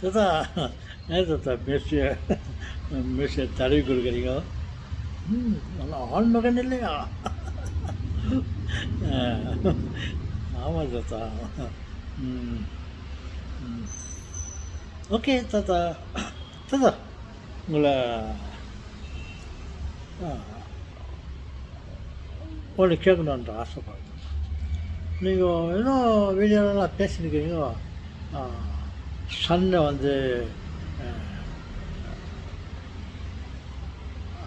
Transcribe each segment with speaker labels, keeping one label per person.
Speaker 1: தாத்தா ஏன் தாத்தா மீசையை தடவி கொடுக்குறீங்க? நல்லா ஆண்மகன் இல்லையா? ஆமாம் தாத்தா. ம் ம் ஓகே தாத்தா. தாத்தா உங்களை ஒன்று கேட்கணுன்ற ஆசைப்படுறேன். நீங்கள் இன்னும் வீடியோலாம் பேசியிருக்கிறீங்க. சன்னை வந்து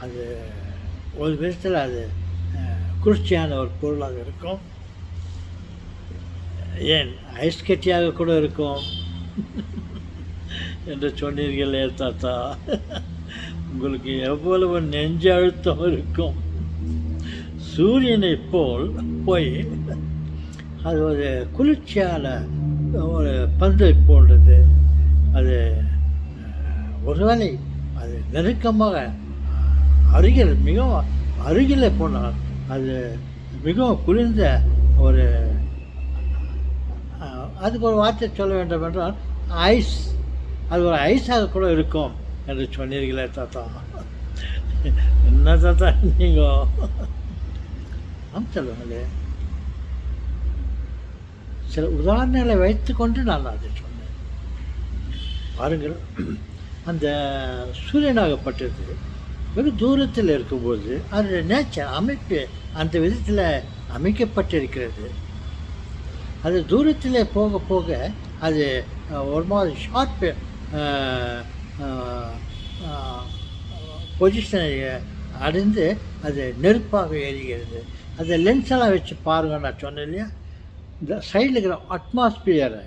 Speaker 1: அது ஒரு விதத்தில் அது குளிர்ச்சியான ஒரு பொருளாக இருக்கும். ஏன் ஐஸ் கட்டியாக கூட இருக்கும் என்று சொன்னீர்களே தாத்தா. உங்களுக்கு எவ்வளவு நெஞ்ச அழுத்தம் இருக்கும். சூரியனை போல் போய் அது ஒரு குளிர்ச்சியான ஒரு பந்தை போன்றது. அது ஒருவேளை அது நெருக்கமாக அருகில் மிகவும் அருகில் போனால் அது மிகவும் குளிர்ந்த ஒரு அதுக்கு ஒரு வார்த்தை சொல்ல வேண்டும் என்றால் ஐஸ். அது ஒரு ஐஸாக கூட இருக்கும் என்று சொன்னீர்களே தாத்தா. என்ன தாத்தா நீங்கள் சொல்லுங்களே. சில உதாரணங்களை வைத்துக்கொண்டு நான் அதை சொன்னேன். பாருங்கள், அந்த சூரியனாகப்பட்டது வெகு தூரத்தில் இருக்கும்போது அதோடைய நேச்சர் அமைப்பு அந்த விதத்தில் அமைக்கப்பட்டிருக்கிறது. அது தூரத்தில் போக போக அது ஒரு மாதிரி ஷார்ப் பொசிஷனை அடைந்து அது நெருப்பாக எரிகிறது. அந்த லென்ஸெல்லாம் வச்சு பாருங்கள். நான் சொன்னேன் இல்லையா, இந்த சைடில் இருக்கிற அட்மாஸ்பியரை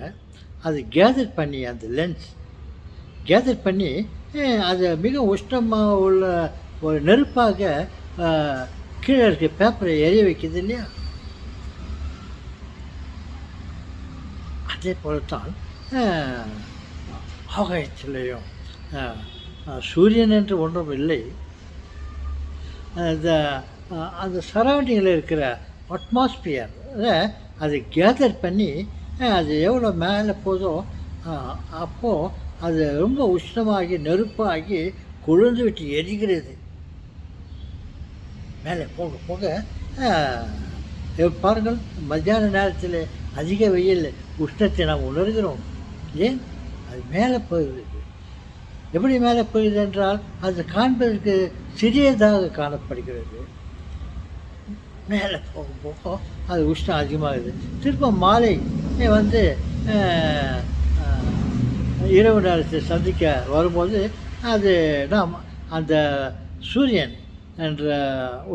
Speaker 1: அது கேதர் பண்ணி, அந்த லென்ஸ் கேதர் பண்ணி அது மிக உஷ்ணமாக உள்ள ஒரு நெருப்பாக கீழே இருக்க பேப்பரை எரிய வைக்கிது இல்லையா. அதே போலத்தான் ஆகாயத்திலையும் சூரியன் என்று ஒன்றும் இல்லை. அந்த சரௌண்டிங்கில் இருக்கிற அட்மாஸ்பியரை அது கேதர் பண்ணி அது எவ்வளோ மேலே போதோ அப்போது அது ரொம்ப உஷ்ணமாகி நெருப்பாகி கொழுந்து விட்டு எரிகிறது. மேலே போக போக பாருங்கள், மத்தியான நேரத்தில் அதிக வெயில் உஷ்ணத்தை நாம் உணர்கிறோம். ஏன்? அது மேலே போகிறது. எப்படி மேலே போகிறது என்றால் அது காண்பதற்கு சிறியதாக காணப்படுகிறது. மேலே போக போக அது உஷ்ணம் அதிகமாகுது. திரும்ப மாலை வந்து இரவு நேரத்தை சந்திக்க வரும்போது அது நாம் அந்த சூரியன் என்ற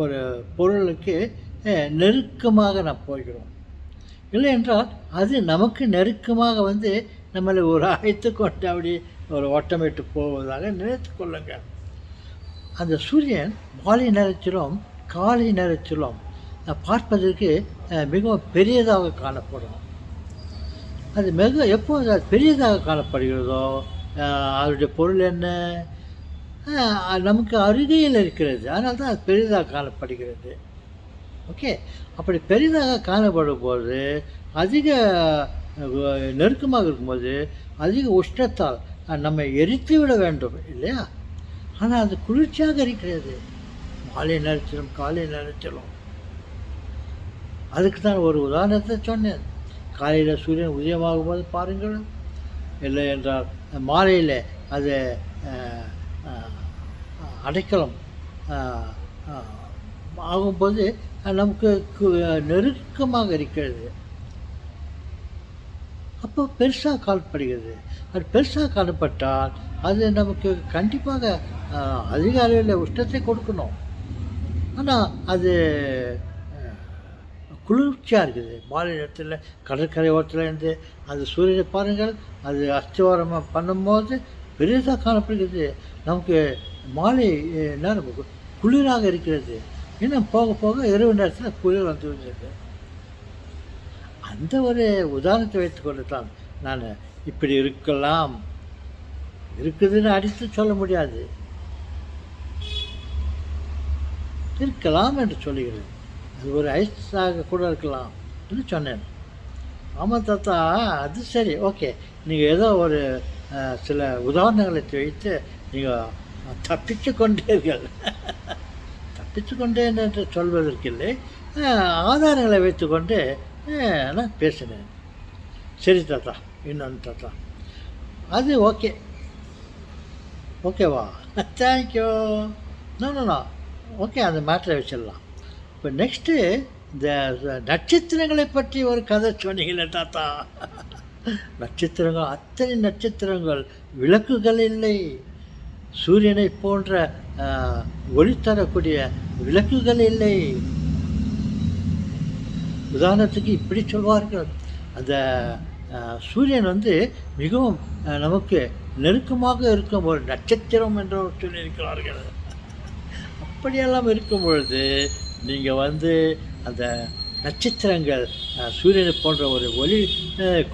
Speaker 1: ஒரு பொருளுக்கு நெருக்கமாக நாம் போகிறோம். இல்லை என்றால் அது நமக்கு நெருக்கமாக வந்து நம்மளை ஒரு அழைத்து கொண்டு அப்படி ஒரு ஓட்டமிட்டு போவதாக நினைத்து கொள்ளுங்கள். அந்த சூரியன் மாலை நேரத்திலும் காலை நேரத்திலும் பார்ப்பதற்கு மிகவும் பெரியதாக காணப்படும். அது எப்போது அது பெரியதாக காணப்படுகிறதோ அதனுடைய பொருள் என்ன? நமக்கு அருகில் இருக்கிறது, அதனால தான் அது பெரிதாக காணப்படுகிறது. ஓகே, அப்படி பெரிதாக காணப்படும் போது அதிக நெருக்கமாக இருக்கும்போது அதிக உஷ்ணத்தால் நம்மை எரித்து விட வேண்டும் இல்லையா. ஆனால் அது குளிர்ச்சியாக இருக்கிறது மாலை நேரத்திலும் காலை நேரத்திலும். அதுக்கு தான் ஒரு உதாரணத்தை சொன்னேன். காலையில் சூரியன் உதயமாகும் போது பாருங்கள், இல்லை என்றால் மாலையில் அது அடைக்கலம் ஆகும்போது நமக்கு நெருக்கமாக இருக்கிறது. அப்போ பெருசாக காணப்படுகிறது. அது பெருசாக காணப்பட்டால் அது நமக்கு கண்டிப்பாக அதிக அளவில் உஷ்ணத்தை கொடுக்கணும். ஆனால் அது குளிர்ச்சியாக இருக்குது. மாலை நேரத்தில் கடற்கரை ஓரத்தில் இருந்து அந்த சூரியனை பாருங்கள், அது அஸ்திவாரமாக பண்ணும்போது பெரிதாக காணப்படுகிறது. நமக்கு மாலை நேரம் குளிராக இருக்கிறது. இன்னும் போக போக இரவு நேரத்தில் குளிர் வந்து விடுகிறது. அந்த ஒரு உதாரணத்தை வைத்துக்கொண்டு தான் நான் இப்படி இருக்கலாம், இருக்குதுன்னு அடித்து சொல்ல முடியாது, இருக்கலாம் என்று சொல்லுகிறேன். அது ஒரு ஐஸாக கூட இருக்கலாம் என்று சொன்னேன். ஆமாம் தாத்தா, அது சரி, ஓகே. நீங்கள் ஏதோ ஒரு சில உதாரணங்களை வைத்து நீங்கள் தப்பித்து கொண்டீர்கள். தப்பித்து கொண்டேன் என்று சொல்வதற்கில்லை, ஆதாரங்களை வைத்துக்கொண்டு நான் பேசினேன். சரி தாத்தா, இன்னொன்று தாத்தா, அது ஓகே, ஓகேவா? தேங்க்யூ. நோ, ஓகே, அந்த மேட்டரை வச்சிடலாம். இப்போ நெக்ஸ்ட்டு இந்த நட்சத்திரங்களை பற்றி ஒரு கதை சொன்னீங்களே தாத்தா. நட்சத்திரங்கள், அத்தனை நட்சத்திரங்கள், விளக்குகள் இல்லை. சூரியனை போன்ற ஒளி தரக்கூடிய விளக்குகள் இல்லை. உதாரணத்துக்கு இப்படி சொல்வார்கள், அந்த சூரியன் வந்து மிகவும் நமக்கு நெருக்கமாக இருக்கும் ஒரு நட்சத்திரம் என்று சொல்லியிருக்கிறார்கள். அப்படியெல்லாம் இருக்கும் பொழுது நீங்கள் வந்து அந்த நட்சத்திரங்கள் சூரியனை போன்ற ஒரு ஒளி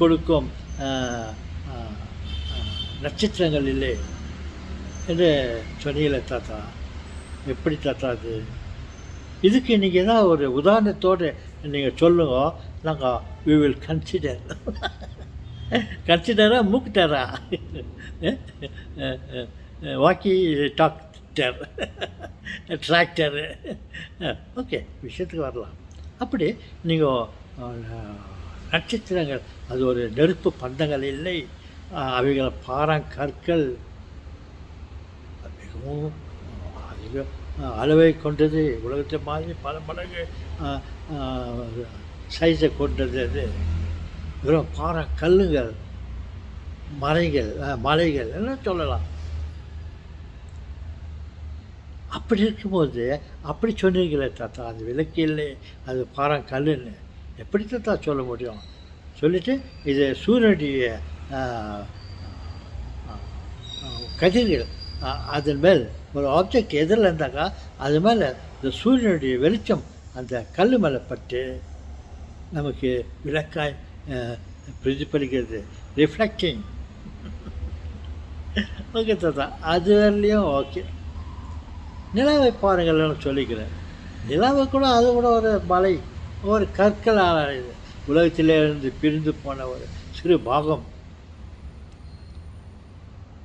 Speaker 1: கொடுக்கும் நட்சத்திரங்கள் இல்லை என்று சொன்னீங்களே தாத்தா. எப்படி தாத்தா அது? இதுக்கு நீங்கள் ஏதாவது ஒரு உதாரணத்தோடு நீங்கள் சொல்லுங்க, நாங்கள் வி வில் கன்சிடர். கன்சிடரா மூக்கிட்டாரா? வாக்கி டாக்டர், டிராக்டரு. ஓகே, விஷயத்துக்கு வரலாம். அப்படி நீங்கள் நட்சத்திரங்கள் அது ஒரு நெருப்பு பந்தங்கள் இல்லை, அவைகளை பாறாங்கற்கள், மிகவும் அதிக அளவை கொண்டது, உலகத்தை மாதிரி பல மடங்கு சைஸை கொண்டது. அது வெறும் பாறை கல்லுங்கள், மலைகள் எல்லாம் சொல்லலாம். அப்படி இருக்கும்போது அப்படி சொன்னீங்களே தாத்தா, அது விளக்கு இல்லை, அது பாறாங்கல்லுன்னு எப்படி தாத்தா சொல்ல முடியும்? சொல்லிவிட்டு இது சூரியனுடைய கதிர்கள், அதன் மேல் ஒரு ஆப்ஜெக்ட் எதிரில் இருந்தாக்கா அது மேலே இந்த சூரியனுடைய வெளிச்சம் அந்த கல் மேலே பட்டு நமக்கு விளக்காய் பிரதிபலிக்கிறது, ரிஃப்ளெக்டிங். ஓகே தாத்தா, அது வரலையும் ஓகே. நிலாவை பாருங்கள்னு சொல்லிக்கிறேன். நிலாவை கூட அது கூட ஒரு மலை, ஒரு கற்கள் ஆனது, உலகத்திலே இருந்து பிரிந்து போன ஒரு சிறு பாகம்.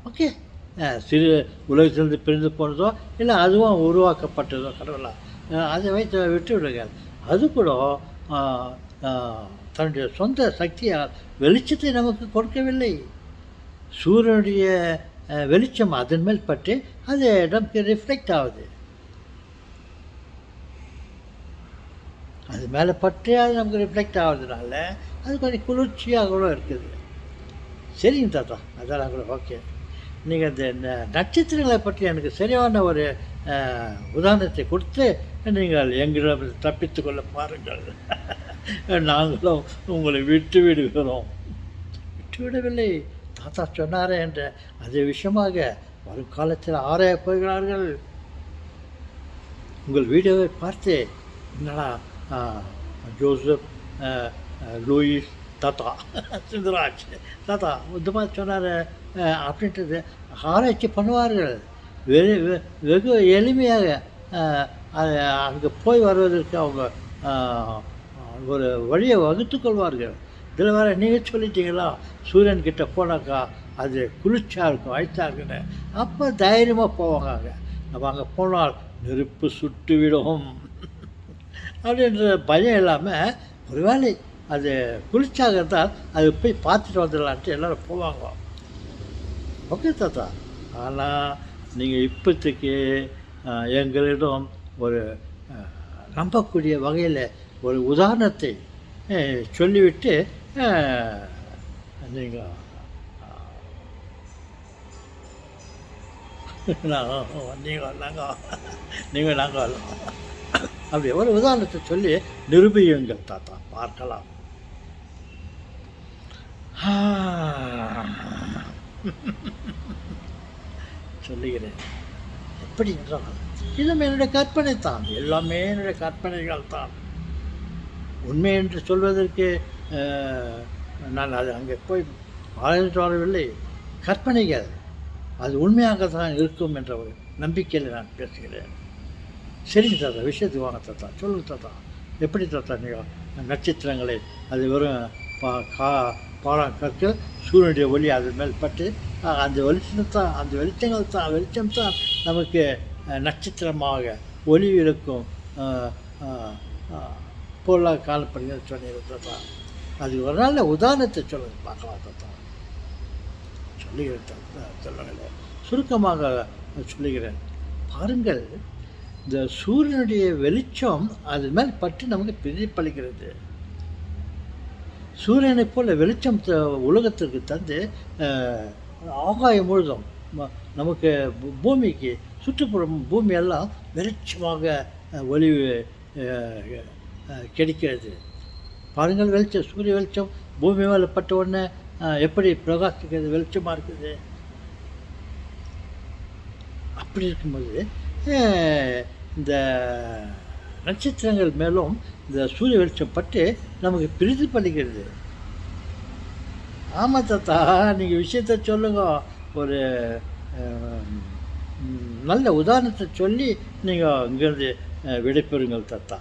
Speaker 1: ஓகே, சிறு உலகத்திலிருந்து பிரிந்து போனதோ இல்லை அதுவும் உருவாக்கப்பட்டதோ கடவுளாக, அதை வைத்து விட்டு விடுங்கள். அது கூட தன்னுடைய சொந்த சக்தியால் வெளிச்சத்தை நமக்கு கொடுக்கவில்லை. சூரியனுடைய வெளிச்சம் அதன் மேல் பட்டு அது நமக்கு ரிஃப்ளெக்ட் ஆகுது. அது மேலே பட்டு அது நமக்கு ரிஃப்ளெக்ட் ஆகுறதுனால அது கொஞ்சம் குளிர்ச்சியாக கூட இருக்குது. சரிங்க தாத்தா, அதெல்லாம் கூட ஓகே. நீங்கள் இந்த நட்சத்திரங்களை பற்றி எனக்கு சரியான ஒரு உதாரணத்தை கொடுத்து நீங்கள் எங்களிடம் தப்பித்து கொள்ள பாருங்கள். நாங்களும் உங்களை விட்டு விடுகிறோம். விட்டுவிடவில்லை, தாத்தா சொன்னாரே என்ற அதே விஷயமாக வரும் காலத்தில் ஆராய போகிறார்கள். உங்கள் வீடியோவை பார்த்து என்னடா ஜோசப், லூயிஸ், தாத்தா சுந்தராஜ் தாத்தா இந்த மாதிரி சொன்னார் அப்படின்றது ஆராய்ச்சி பண்ணுவார்கள். வெகு எளிமையாக அங்கே போய் வருவதற்கு அவங்க ஒரு வழியை வகுத்து கொள்வார்கள். இதில் வேறு நீங்கள் சொல்லிட்டீங்களா, சூரியன்கிட்ட போனாக்கா அது குளிர்ச்சியாக இருக்கும், ஐஸாக இருக்குன்னு. அப்போ தைரியமாக போவாங்க. நம்ம அங்கே போனால் நெருப்பு சுட்டு விடும் அப்படின்ற பயம் இல்லாமல், ஒருவேளை அது குளிர்ச்சியாக இருந்தால் அது போய் பார்த்துட்டு வந்துடலான்ட்டு எல்லோரும் போவாங்க. ஓகே தாத்தா, ஆனால் நீங்கள் இப்போதைக்கு எங்களிடம் ஒரு நம்பக்கூடிய வகையில் ஒரு உதாரணத்தை சொல்லிவிட்டு நீங்கள் நாங்கள் அப்படி ஒரு உதாரணத்தை சொல்லி நிரூபியுங்கள் தாத்தா, பார்க்கலாம். சொல்லுகிறேன். எப்படி என்றால் இதுவும் என்னுடைய கற்பனை தான், எல்லாமே என்னுடைய கற்பனைகள் தான். உண்மை என்று சொல்வதற்கு நான் அது அங்கே போய் ஆராய்ச்சி வரவில்லை. கற்பனைகள் அது உண்மையாக தான் இருக்கும் என்ற ஒரு நம்பிக்கையில் நான் பேசுகிறேன். சரிங்க தாத்தா, விஷயத்துக்கு வாங்க தாத்தா, சொல்லுங்க தாத்தா. எப்படி தாத்தா நீங்கள் நட்சத்திரங்களை அது வெறும் கற்கள் சூரியனுடைய ஒளி அது மேல் பட்டு அந்த வெளிச்சம் தான் நமக்கு நட்சத்திரமாக ஒளி இருக்கும் பொருளாக காணப்படுகிறது சொன்னீங்க. அது ஒரு நாள் உதாரணத்தை சொல்லுங்க பார்க்கலாம் தான் சொல்லுகிறேன். சுருக்கமாக சொல்லுகிறேன். பாருங்கள், இந்த சூரியனுடைய வெளிச்சம் அது மேல் பட்டு நமக்கு பிரதிபலிக்கிறது. சூரியனை போல் வெளிச்சம் உலகத்திற்கு தந்து ஆகாயம் முழுதும் நமக்கு பூமிக்கு சுற்றுப்புறம் பூமியெல்லாம் வெளிச்சமாக ஒளி கிடைக்கிறது. பாருங்கள், வெளிச்சம், சூரிய வெளிச்சம் பூமி மேலே பட்ட உடனே எப்படி பிரகாசிக்கிறது, வெளிச்சமாக இருக்குது. அப்படி இருக்கும்போது இந்த நட்சத்திரங்கள் மேலும் இந்த சூரிய வெளிச்சம் பட்டு நமக்கு பிரதிபலிக்கிறது. ஆமாம் தாத்தா, நீங்கள் விஷயத்த சொல்லுங்க. ஒரு நல்ல உதாரணத்தை சொல்லி நீங்கள் இங்கேருந்து விடைபெறுங்கள் தாத்தா.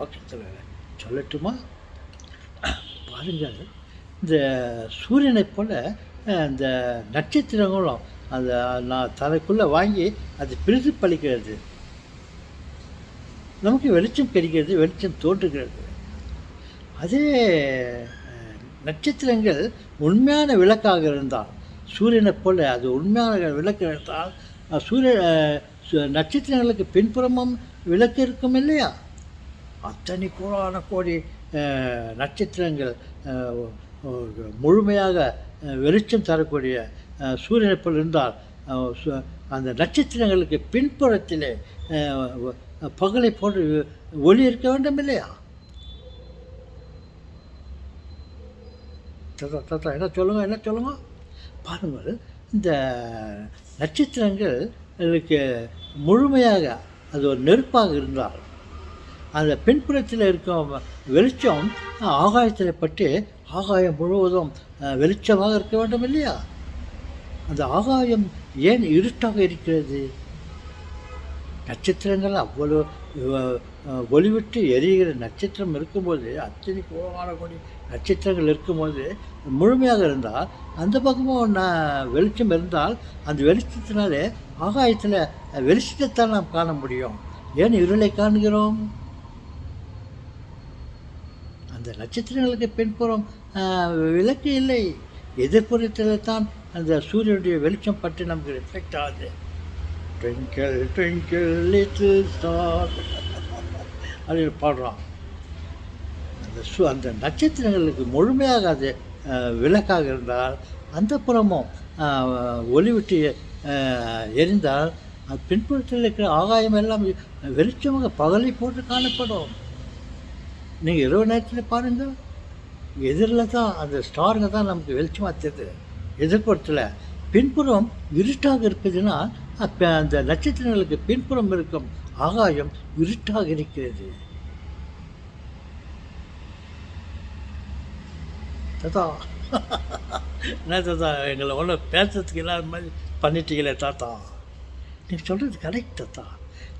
Speaker 1: ஓகே, சொல்லட்டுமா? பாருங்கள், இந்த சூரியனை போல் இந்த நட்சத்திரங்களும் அந்த நான் தனக்குள்ளே வாங்கி அது பிரதிபலிக்கிறது. நமக்கு வெளிச்சம் கிடைக்கிறது, வெளிச்சம் தோன்றுகிறது. அதே நட்சத்திரங்கள் உண்மையான விளக்காக இருந்தால், சூரியனை போல் அது உண்மையான விளக்கு இருந்தால், நட்சத்திரங்களுக்கு பின்புறமும் விளக்கு இருக்கும் இல்லையா? அத்தனை கோடி நட்சத்திரங்கள் முழுமையாக வெளிச்சம் தரக்கூடிய சூரியனை போல் இருந்தால், அந்த நட்சத்திரங்களுக்கு பின்புறத்திலே பகலை போன்று ஒளி இருக்க வேண்டும் இல்லையா? என்ன சொல்லுங்க? பாருங்கள், இந்த நட்சத்திரங்களுக்கு முழுமையாக அது ஒரு நெருப்பாக இருந்தால், அந்த பின்புறத்தில் இருக்கும் வெளிச்சம் ஆகாயத்தில் பட்டு ஆகாயம் முழுவதும் வெளிச்சமாக இருக்க வேண்டும் இல்லையா? அந்த ஆகாயம் ஏன் இருட்டாக இருக்கிறது? நட்சத்திரங்கள் அவ்வளோ ஒளிவிட்டு எரிகிற நட்சத்திரம் இருக்கும்போது, அத்தனை கோடி நட்சத்திரங்கள் இருக்கும்போது முழுமையாக இருந்தால், அந்த பக்கமும் வெளிச்சம் இருந்தால், அந்த வெளிச்சத்தினாலே ஆகாயத்தில் வெளிச்சத்தைத்தான் நாம் காண முடியும். ஏன் இருளை காண்கிறோம்? அந்த நட்சத்திரங்களுக்கு பின்புறம் விளக்கு இல்லை. எதிர்ப்புறத்தில் தான் அந்த சூரியனுடைய வெளிச்சம் பட்டு நமக்கு ரிஃப்ளெக்ட் ஆகுது. ட்விங்கிள் ட்விங்கிள் லிட்டில் ஸ்டார் அப்படின்னு பாடுறோம். அந்த நட்சத்திரங்களுக்கு முழுமையாக அது விளக்காக இருந்தால், அந்த புறமும் ஒளிவிட்டு எரிந்தால், பின்புறத்தில் இருக்கிற ஆகாயம் எல்லாம் வெளிச்சமாக பகலை போட்டு காணப்படும். நீங்கள் இரவு நேரத்தில் பாருங்கள், எதிரில் தான் அந்த ஸ்டாருங்க தான் நமக்கு வெளிச்சமாக தெரியுது. எதிர்ப்புறத்தில் பின்புறம் இருட்டாக இருக்குதுன்னா, அப்போ அந்த நட்சத்திரங்களுக்கு பின்புறம் இருக்கும் ஆகாயம் இருட்டாக இருக்கிறது. தாத்தா, என்ன தாத்தா, எங்களை ஒன்றும் பேசுறதுக்கு இல்லாத மாதிரி பண்ணிட்டீங்களே தாத்தா. நீங்கள் சொல்கிறது கரெக்ட் தாத்தா.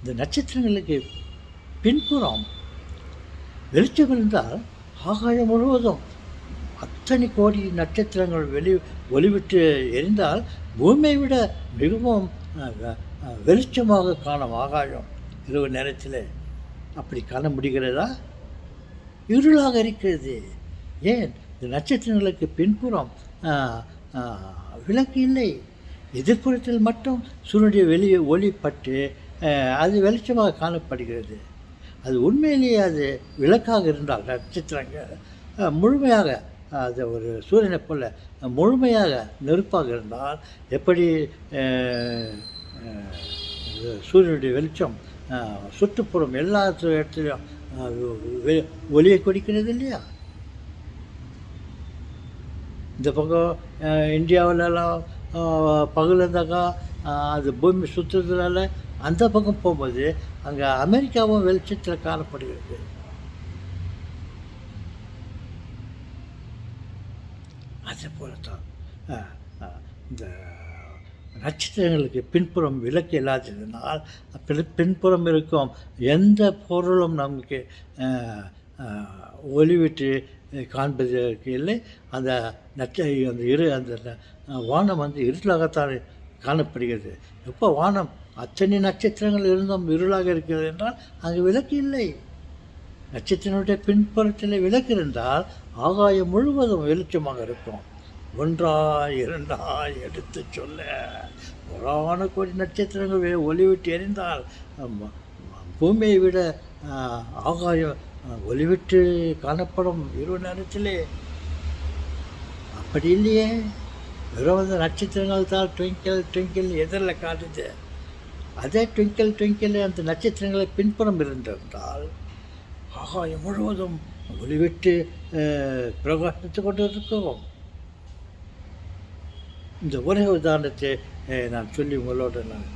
Speaker 1: இந்த நட்சத்திரங்களுக்கு பின்புறம் வெளிச்சம் இருந்தால், ஆகாயம் முழுவதும் அத்தனை கோடி நட்சத்திரங்கள் ஒளிவிட்டு எரிந்தால், பூமியை விட மிகவும் வெளிச்சமாக காணும் ஆகாயம் இரவு நேரத்தில். அப்படி காண முடிகிறதா? இருளாக இருக்கிறது. ஏன்? இந்த நட்சத்திரங்களுக்கு பின்புறம் விளக்கு இல்லை. எதிர்ப்புறத்தில் மட்டும் சூரியனுடைய ஒளி பட்டு அது வெளிச்சமாக காணப்படுகிறது. அது உண்மையிலேயே அது விளக்காக இருந்தால், நட்சத்திரங்கள் முழுமையாக அது ஒரு சூரியனை போல் முழுமையாக நெருப்பாக இருந்தால், எப்படி சூரியனுடைய வெளிச்சம் சுற்றுப்புறம் எல்லா இடத்துலையும் ஒளியை கொடுக்கிறது இல்லையா? இந்த பக்கம் இந்தியாவிலலாம் பகல் இருந்தாக்கா அது பூமி சுற்றுறதுனால அந்த பக்கம் போகும்போது அங்கே அமெரிக்காவும் வெளிச்சத்தில் காணப்படுகிறது. அதே போல தான் இந்த நட்சத்திரங்களுக்கு பின்புறம் விளக்கு இல்லாததினால், பின்புறம் இருக்கும் எந்த பொருளும் நமக்கு ஒளிவிட்டு காண்பதற்கு இல்லை. அந்த அந்த வானம் வந்து இருளாகத்தான் காணப்படுகிறது. எப்போ வானம் அத்தனை நட்சத்திரங்கள் இருந்தும் இருளாக இருக்கிறது என்றால் அங்கு விளக்கு இல்லை. நட்சத்திரனுடைய பின்புறத்தில் விளக்கு இருந்தால் ஆகாயம் முழுவதும் வெளிச்சமாக இருக்கும். ஒன்றாய் இரண்டாய் எடுத்து சொல்ல கோடான கோடி நட்சத்திரங்கள் ஒளிவிட்டு எரிந்தால் பூமியை விட ஆகாயம் ஒளிவிட்டு காணப்படும் இரவு நேரத்திலே. அப்படி இல்லையே, வெறும் அந்த நட்சத்திரங்கள் தான் ட்விங்கிள் ட்விங்கிள் எதிரில் காட்டுது. அதே ட்விங்கிள் ட்விங்கிள் அந்த நட்சத்திரங்களை பின்புறம் இருந்திருந்தால் ஆகாயம் முழுவதும் ஒளிவிட்டு பிரகாசித்து கொண்டு இருக்கும். இந்த ஒரே உதாரணத்தை நான் சொல்லி உங்களோடு நான்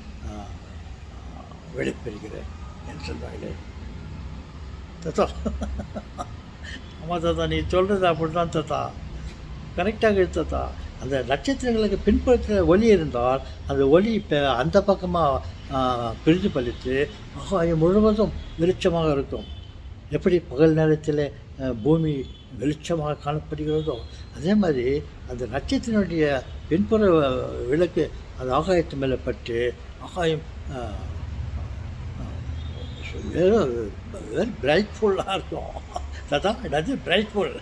Speaker 1: வெளிப்பெறுகிறேன் என்று சொன்னாங்களே. தத்தா, ஆமாம் தாத்தா, நீ சொல்கிறது அப்படி தான் தாத்தா, கரெக்டாக தாத்தா. அந்த நட்சத்திரங்களுக்கு பின்புறத்தில் ஒளி இருந்தால் அந்த ஒளி இப்போ அந்த பக்கமாக பிரித்து பழித்து ஆகாயம் முழுவதும் வெளிச்சமாக இருக்கும். எப்படி பகல் நேரத்தில் பூமி வெளிச்சமாக காணப்படுகிறதோ அதே மாதிரி அந்த நட்சத்திரனுடைய பின்புற விளக்கு அந்த ஆகாயத்து மேலே பட்டு ஆகாயம் வெரி பிரைட்ஃபுல்லாக இருக்கும். அதான் அது பிரைட்ஃபுல்.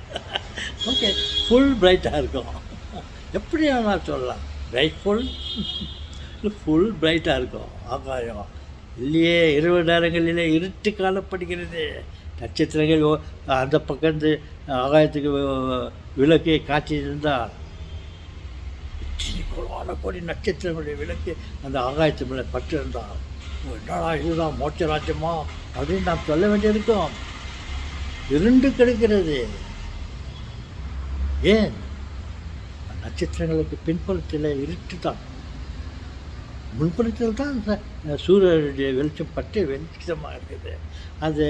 Speaker 1: ஓகே, ஃபுல் பிரைட்டாக இருக்கும். எப்படி நான் சொல்லலாம், பிரைட்ஃபுல் ஃபுல் பிரைட்டாக இருக்கும் ஆகாயம். இல்லையே, இரவு நேரங்களிலே இருட்டு காணப்படுகிறது. நட்சத்திரங்கள் அந்த பக்கத்து ஆகாயத்துக்கு விளக்கை காட்டியிருந்தால் கோடான கோடி நட்சத்திரங்களுடைய விளக்கு அந்த ஆகாயத்து மேலே பற்றிருந்தால் என்னடா இதுதான் மோட்ச ராஜ்யமா அப்படின்னு நாம் சொல்ல வேண்டியிருக்கோம். இருண்டு கிடைக்கிறது. ஏன்? நட்சத்திரங்களுக்கு பின்புறத்தில் இருட்டு தான், முன்புறத்தில் தான் சூரியனுடைய வெளிச்சம் பற்றி வெளிச்சமாக இருக்குது. அது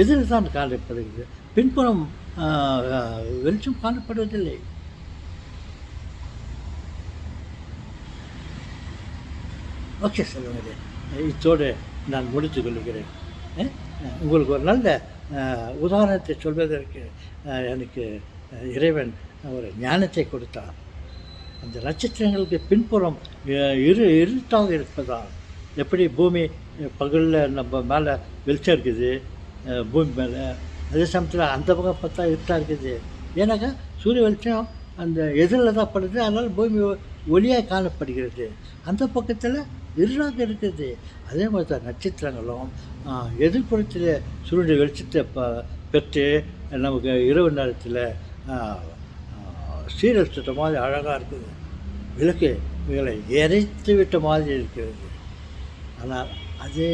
Speaker 1: எதிர் தான் காணப்படுகிறது, பின்புறம் வெளிச்சம் காணப்படுவதில்லை. ஓகே சொல்லுங்களே, இதோடு நான் முடித்து கொள்கிறேன். உங்களுக்கு ஒரு நல்ல உதாரணத்தை சொல்வதற்கு எனக்கு இறைவன் ஒரு ஞானத்தை கொடுத்தார். அந்த நட்சத்திரங்களுக்கு பின்புறம் இருட்டாக இருப்பதால், எப்படி பூமி பகலில் நம்ம மேலே வெளிச்சம் இருக்குது பூமி மேலே, அதே சமயத்தில் அந்த பக்கம் பார்த்தா இருட்டாக இருக்குது. ஏன்னாக்கா சூரிய வெளிச்சம் அந்த எதிரில் தான் படுது, அதனால் பூமி ஒளியாக காணப்படுகிறது. அந்த பக்கத்தில் இருளாக இருக்குது. அதே மாதிரி தான் நட்சத்திரங்களும் எதிர்ப்புறத்தில் சூரிய வெளிச்சத்தை பெற்று நமக்கு இரவு நேரத்தில் சீரழித்த மாதிரி அழகாக இருக்குது. விளக்கு இவங்களை எரித்து விட்ட மாதிரி இருக்கிறது. ஆனால் அதே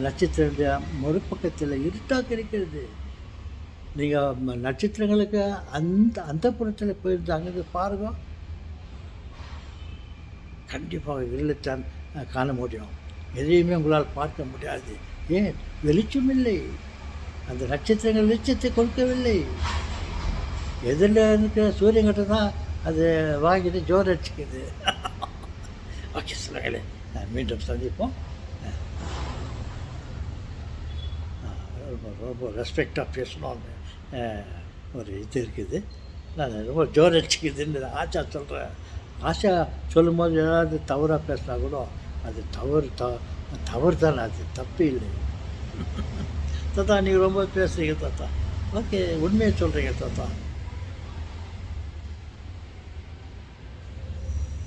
Speaker 1: நட்சத்திர மறுபக்கத்தில் இருட்டாக இருக்கிறது. நீங்கள் நட்சத்திரங்களுக்கு அந்த புறத்தில் போயிருந்து அங்கே பாருங்க, கண்டிப்பாக இருளைத்தான் காண முடியும். எதையுமே உங்களால் பார்க்க முடியாது. ஏன்? வெளிச்சம் இல்லை. அந்த நட்சத்திரங்கள் வெளிச்சத்தை கொடுக்கவில்லை. எதில் இருக்கிற சூரியன்கிட்ட தான் அது வாங்கிட்டு ஜோர் அடிச்சுக்குது. ஓகே சொல்லுங்களே, மீண்டும் சந்திப்போம். ரொம்ப ரெஸ்பெக்டாக பேசணும்னு ஒரு இது இருக்குது. நான் ரொம்ப ஜோர் அடிச்சுக்குதுன்னு ஆச்சா சொல்கிறேன். ஆஷா சொல்லும் போது ஏதாவது தவறாக பேசினா கூட அது தவறு தானே, அது தப்பு இல்லை. தாத்தா நீங்கள் ரொம்ப பேசுகிறீங்க தாத்தா. ஓகே, உண்மையை சொல்கிறீங்க தாத்தா.